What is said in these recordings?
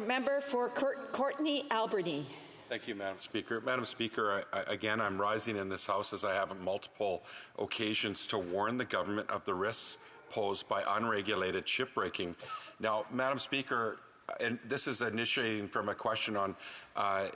Member for Courtenay-Alberni. Thank you, Madam Speaker. Madam Speaker, again, I'm rising in this House, as I have on multiple occasions, to warn the government of the risks posed by unregulated shipbreaking. Now, Madam Speaker, and this is initiating from a question on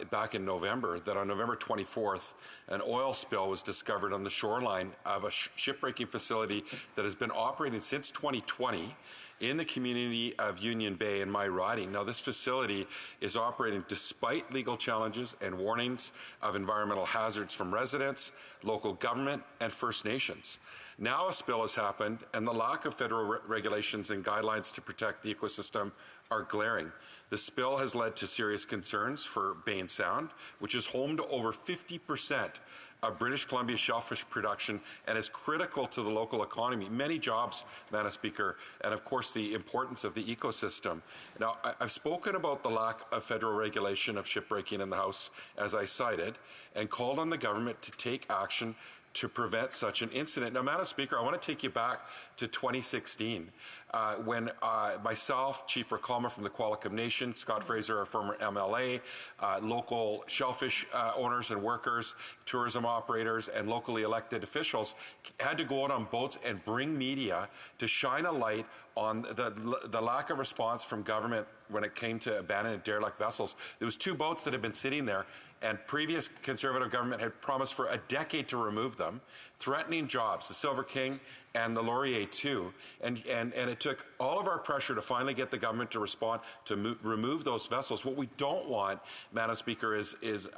back in November, that on November 24th, an oil spill was discovered on the shoreline of a shipbreaking facility that has been operating since 2020 in the community of Union Bay in my riding. Now, this facility is operating despite legal challenges and warnings of environmental hazards from residents, local government, and First Nations. Now a spill has happened, and the lack of federal regulations and guidelines to protect the ecosystem are glaring. The spill has led to serious concerns for Bay Sound, which is home to over 50% of British Columbia shellfish production and is critical to the local economy. Many jobs, Madam Speaker, and of course the importance of the ecosystem. Now, I've spoken about the lack of federal regulation of shipbreaking in the House, as I cited, and called on the government to take action to prevent such an incident. Now, Madam Speaker, I want to take you back to 2016 when myself, Chief Recalmer from the Qualicum Nation, Scott Fraser, our former MLA, local shellfish owners and workers, tourism operators, and locally elected officials had to go out on boats and bring media to shine a light on the lack of response from government when it came to abandoned and derelict vessels. There was 2 boats that had been sitting there, and previous Conservative government had promised for a decade to remove them, threatening jobs, the Silver King and the Laurier too. And it took all of our pressure to finally get the government to respond to remove those vessels. What we don't want, Madam Speaker, is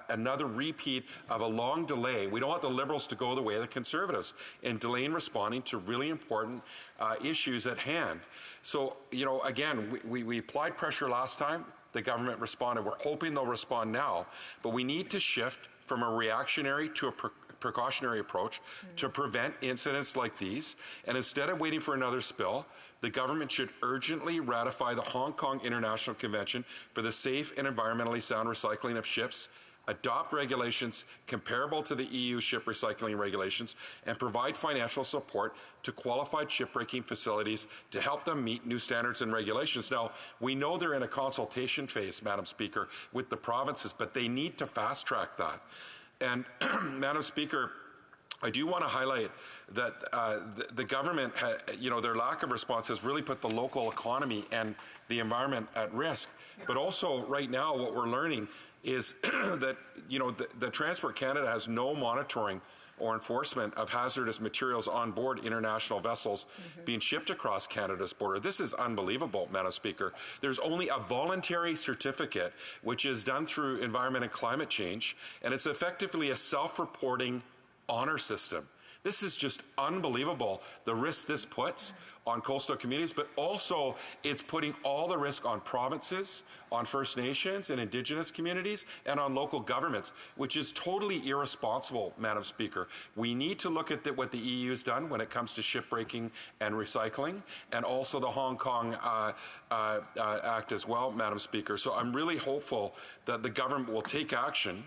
another repeat of a long delay. We don't want the Liberals to go the way of the Conservatives in delaying responding to really important issues at hand. So, you know, again, we applied pressure last time. The government responded. We're hoping they'll respond now. But we need to shift from a reactionary to a precautionary approach to prevent incidents like these. And instead of waiting for another spill, the government should urgently ratify the Hong Kong International Convention for the Safe and Environmentally Sound Recycling of Ships, adopt regulations comparable to the EU ship recycling regulations, and provide financial support to qualified shipbreaking facilities to help them meet new standards and regulations. Now, we know they're in a consultation phase, Madam Speaker, with the provinces, but they need to fast-track that. And, Madam Speaker, I do want to highlight that the government, their lack of response has really put the local economy and the environment at risk. But also, right now, what we're learning is that, the Transport Canada has no monitoring or enforcement of hazardous materials on board international vessels being shipped across Canada's border. This is unbelievable, Madam Speaker. There's only a voluntary certificate, which is done through Environment and Climate Change, and it's effectively a self-reporting honor system. This is just unbelievable, the risk this puts on coastal communities, but also it's putting all the risk on provinces, on First Nations and Indigenous communities, and on local governments, which is totally irresponsible, Madam Speaker. We need to look at what the EU has done when it comes to shipbreaking and recycling, and also the Hong Kong Act as well, Madam Speaker. So I'm really hopeful that the government will take action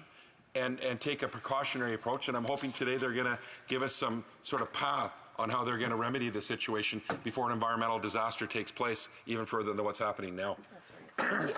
and take a precautionary approach, and I'm hoping today they're going to give us some sort of path on how they're going to remedy the situation before an environmental disaster takes place, even further than what's happening now.